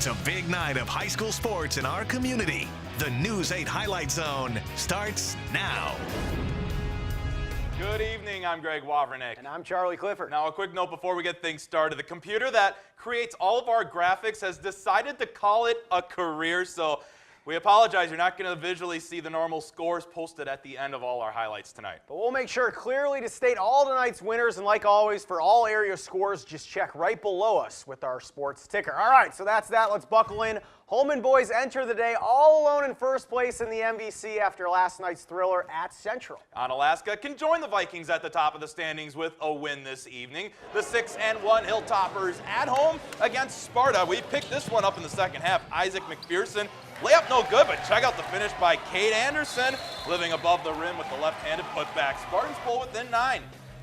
It's a big night of high school sports in our community. The News 8 Highlight Zone starts now. Good evening, I'm Greg Wawrnick. And I'm Charlie Clifford. Now, a quick note before we get things started. The computer that creates all of our graphics has decided to call it a career, so we apologize. You're not going to visually see the normal scores posted at the end of all our highlights tonight. But we'll make sure clearly to state all tonight's winners, and like always, for all area scores, just check right below us with our sports ticker. All right, so that's that. Let's buckle in. Holmen boys enter the day all alone in first place in the MVC after last night's thriller at Central. Onalaska can join the Vikings at the top of the standings with a win this evening. The 6-1 Hilltoppers at home against Sparta. We picked this one up in the second half. Isaac McPherson, layup no good, but check out the finish by Kate Anderson, living above the rim with the left-handed putback. Spartans pull within 9.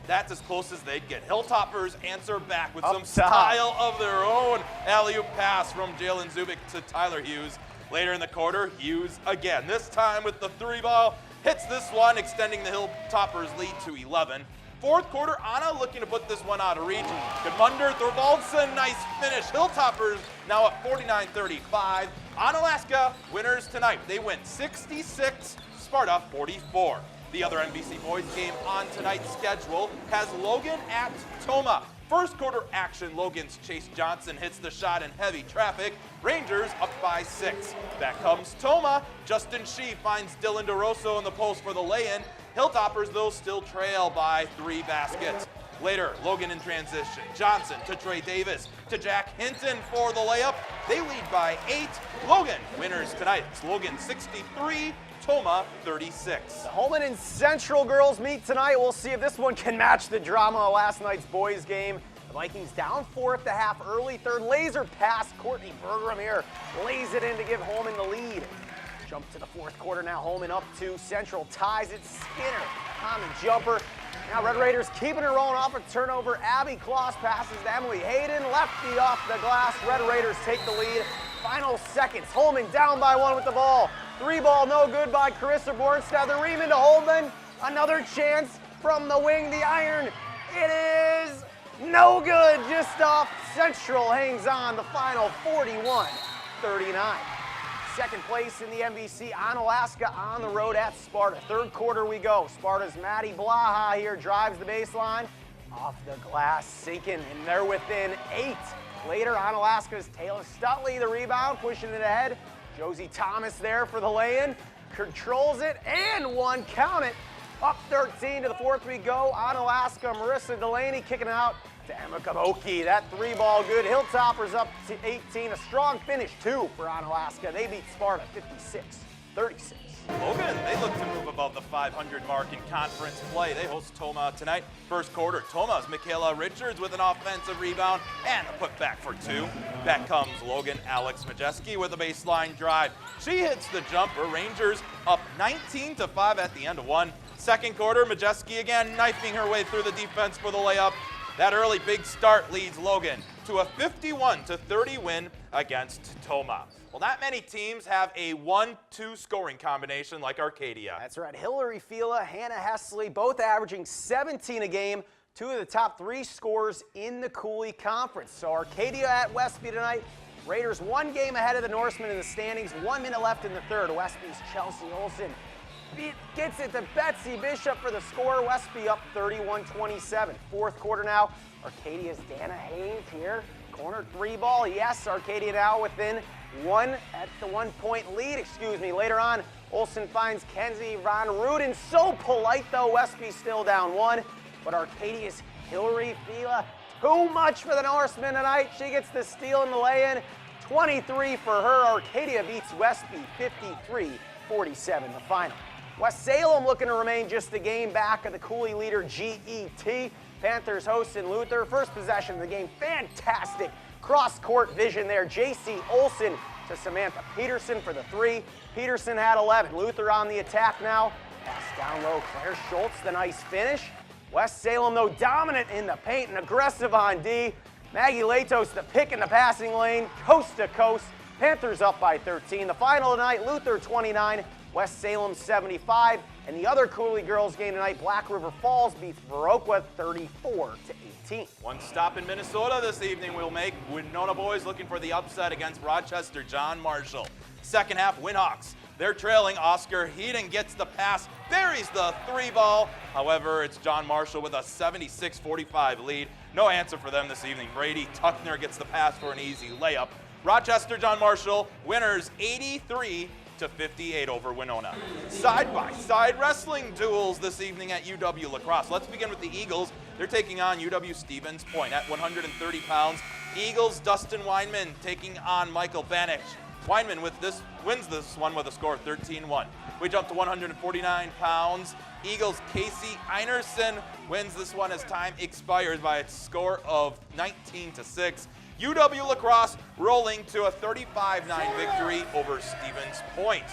That's as close as they'd get. Hilltoppers answer back with some style of their own. Alley-oop pass from Jalen Zubik to Tyler Hughes. Later in the quarter, Hughes again, this time with the 3-ball. Hits this one, extending the Hilltoppers lead to 11. Fourth quarter, Anna looking to put this one out of reach. Gudmundur Thorvaldsen, nice finish. Hilltoppers now at 49-35. Onalaska winners tonight. They win 66, Sparta 44. The other NBC boys game on tonight's schedule has Logan at Tomah. First quarter action, Logan's Chase Johnson hits the shot in heavy traffic. Rangers up by 6. Back comes Tomah. Justin Shee finds Dylan DeRosso in the post for the lay-in. Hilltoppers, though, still trail by 3 baskets. Later, Logan in transition. Johnson to Trey Davis to Jack Hinton for the layup. They lead by 8. Logan winners tonight. It's Logan 63. Tomah 36. The Holmen and Central girls meet tonight. We'll see if this one can match the drama of last night's boys game. The Vikings down 4 at the half, early third. Laser pass. Courtney Bergeron here lays it in to give Holmen the lead. Jump to the fourth quarter now. Holmen up 2. Central ties it. Skinner on the jumper. Now Red Raiders keeping it rolling off a turnover. Abby Kloss passes to Emily Hayden. Lefty off the glass. Red Raiders take the lead. Final seconds. Holmen down by 1 with the ball. 3-ball no good by Carissa Bornstad. The Riemann to Holmen. Another chance from the wing, the iron. It is no good. Just off. Central hangs on. The final 41-39. Second place in the MVC, Onalaska on the road at Sparta. Third quarter we go. Sparta's Maddie Blaha here drives the baseline. Off the glass, sinking, and they're within 8. Later, Onalaska's Taylor Stutley, the rebound, pushing it ahead. Josie Thomas there for the lay-in. Controls it, and one, count it. Up 13 to the fourth we go. Onalaska, Marissa Delaney kicking out to Emma Kaboki. That 3-ball good. Hilltoppers up to 18. A strong finish, too, for Onalaska. They beat Sparta 56-36. Logan, they look to move above the 500 mark in conference play. They host Tomah tonight. First quarter, Tomah's Michaela Richards with an offensive rebound and a putback for 2. Back comes Logan Alex Majeski with a baseline drive. She hits the jumper. Rangers up 19-5 at the end of 1. Second quarter, Majeski again knifing her way through the defense for the layup. That early big start leads Logan to a 51-30 win against Tomah. Well, not many teams have a 1-2 scoring combination like Arcadia. That's right. Hillary Fila, Hannah Hesley, both averaging 17 a game. 2 of the top 3 scorers in the Cooley Conference. So Arcadia at Westby tonight. Raiders 1 game ahead of the Norsemen in the standings. 1 minute left in the third. Westby's Chelsea Olsen gets it to Betsy Bishop for the score. Westby up 31-27. Fourth quarter now. Arcadia's Dana Haynes here. Corner 3-ball. Yes, Arcadia now within 1 at the 1-point lead. Later on, Olsen finds Kenzie Von Ruden. So polite though. Westby still down 1. But Arcadia's Hillary Fila, too much for the Norsemen tonight. She gets the steal in the lay-in. 23 for her. Arcadia beats Westby 53-47, the final. West Salem looking to remain just a game back of the Cooley leader GET. Panthers hosting Luther. First possession of the game, fantastic cross-court vision there. J.C. Olsen to Samantha Peterson for the 3. Peterson had 11. Luther on the attack now. Pass down low, Claire Schultz, the nice finish. West Salem, though, dominant in the paint and aggressive on D. Maggie Latos, the pick in the passing lane, coast to coast. Panthers up by 13. The final tonight, Luther 29, West Salem 75. And the other Cooley girls game tonight, Black River Falls beats Viroqua 34-18. 14. One stop in Minnesota this evening we'll make. Winona boys looking for the upset against Rochester John Marshall. Second half, Winhawks. They're trailing. Oscar Heaton gets the pass, buries the 3-ball. However, it's John Marshall with a 76-45 lead. No answer for them this evening. Brady Tuckner gets the pass for an easy layup. Rochester John Marshall winners 83-58 over Winona. Side-by-side wrestling duels this evening at UW La Crosse. Let's begin with the Eagles. They're taking on UW Stevens Point at 130 pounds. Eagles Dustin Weinman taking on Michael Banich. Weinman wins this one with a score of 13-1. We jump to 149 pounds. Eagles Casey Einerson wins this one as time expires by a score of 19-6. UW La Crosse rolling to a 35-9 victory over Stevens Point.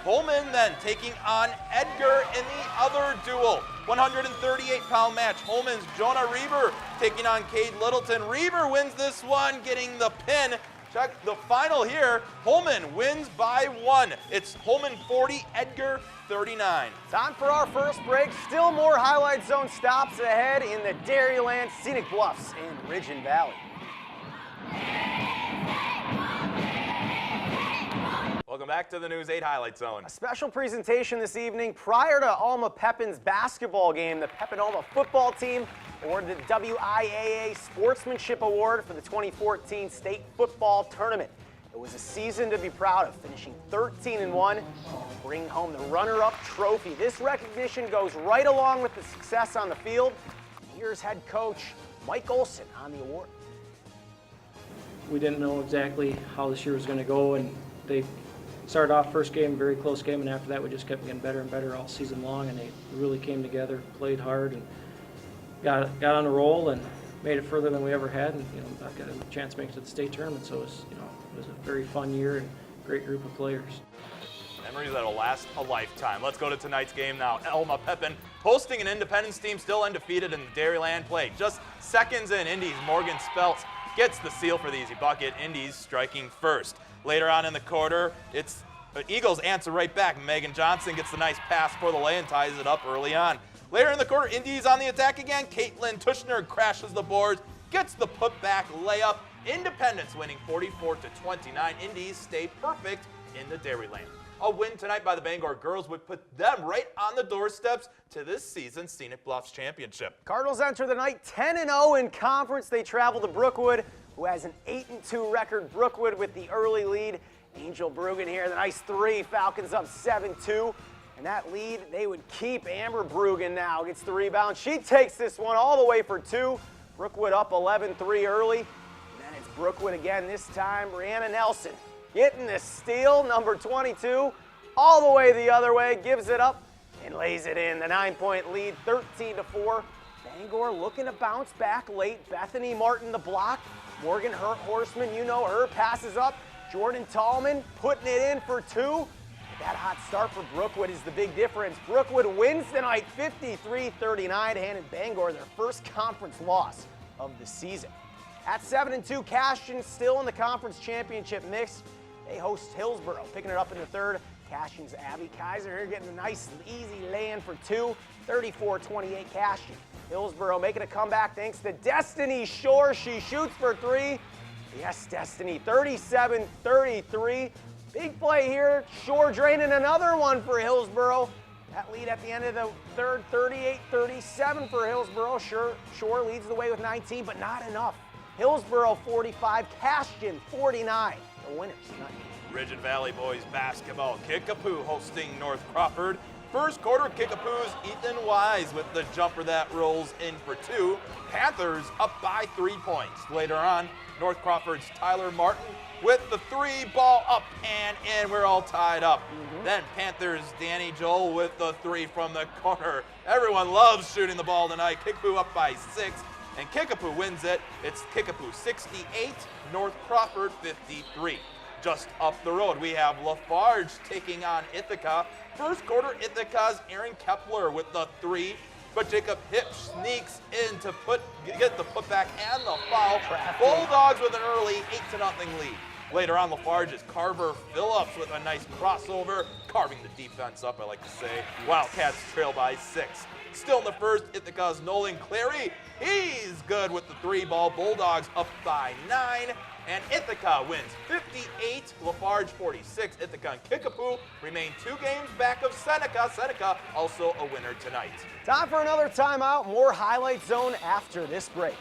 Holman then taking on Edgar in the other duel. 138-pound match. Holman's Jonah Reber taking on Cade Littleton. Reber wins this one, getting the pin. Check the final here. Holman wins by 1. It's Holman 40, Edgar 39. Time for our first break. Still more Highlight Zone stops ahead in the Dairyland Scenic Bluffs in Ridgeon Valley. Welcome back to the News 8 Highlight Zone. A special presentation this evening prior to Alma Pepin's basketball game. The Pepin Alma football team awarded the WIAA Sportsmanship Award for the 2014 State Football Tournament. It was a season to be proud of, finishing 13-1, bringing home the runner-up trophy. This recognition goes right along with the success on the field. Here's head coach Mike Olson on the award. We didn't know exactly how this year was going to go, and they started off first game, very close game, and after that we just kept getting better and better all season long, and they really came together, played hard, and got on a roll and made it further than we ever had, and I've got a chance to make it to the state tournament, so it was a very fun year and great group of players. Memories that'll last a lifetime. Let's go to tonight's game now. Alma Pepin hosting an Independence team still undefeated in the Dairyland play. Just seconds in, Indy's Morgan Speltz gets the seal for the easy bucket. Indy's striking first. Later on in the quarter, it's Eagles answer right back. Megan Johnson gets the nice pass for the lay and ties it up early on. Later in the quarter, Indy's on the attack again. Caitlin Tushner crashes the boards, gets the putback layup. Independence winning 44-29. Indies stay perfect in the Dairyland. A win tonight by the Bangor girls would put them right on the doorsteps to this season's Scenic Bluffs Championship. Cardinals enter the night 10-0 in conference. They travel to Brookwood, who has an 8-2 record. Brookwood with the early lead. Angel Brugan here, the nice 3. Falcons up 7-2. And that lead, they would keep. Amber Brugan now gets the rebound. She takes this one all the way for 2. Brookwood up 11-3 early. And then it's Brookwood again, this time Brianna Nelson getting the steal, number 22, all the way the other way, gives it up and lays it in. The 9-point lead, 13-4. Bangor looking to bounce back late. Bethany Martin the block. Morgan Horseman, you know her, passes up. Jordan Tallman putting it in for 2. That hot start for Brookwood is the big difference. Brookwood wins tonight 53-39, handing Bangor their first conference loss of the season. At 7-2, Cashion still in the conference championship mix. They host Hillsboro, picking it up in the third. Cashion's Abby Kaiser here getting a nice, easy lay-in for 2. 34-28 Cashion. Hillsboro making a comeback thanks to Destiny Shore. She shoots for 3. Yes, Destiny, 37-33. Big play here. Shore draining another one for Hillsboro. That lead at the end of the third, 38-37 for Hillsboro. Shore leads the way with 19, but not enough. Hillsboro 45, Cashion 49. The winners tonight. Ridgeon Valley boys basketball. Kickapoo hosting North Crawford. First quarter, Kickapoo's Ethan Wise with the jumper that rolls in for 2. Panthers up by 3 points. Later on, North Crawford's Tyler Martin with the 3-ball up and in. We're all tied up. Then Panthers' Danny Joel with the 3 from the corner. Everyone loves shooting the ball tonight. Kickapoo up by 6. And Kickapoo wins it. It's Kickapoo 68, North Crawford 53. Just up the road, we have Lafarge taking on Ithaca. First quarter, Ithaca's Aaron Kepler with the 3, but Jacob Hipp sneaks in to get the putback and the foul. Bulldogs with an early 8-0 lead. Later on, Lafarge's Carver Phillips with a nice crossover, carving the defense up, I like to say. Wildcats trail by 6. Still in the first, Ithaca's Nolan Clary. He's good with the 3-ball. Bulldogs up by 9. And Ithaca wins 58, Lafarge 46. Ithaca and Kickapoo remain 2 games back of Seneca. Seneca also a winner tonight. Time for another timeout. More Highlight Zone after this break.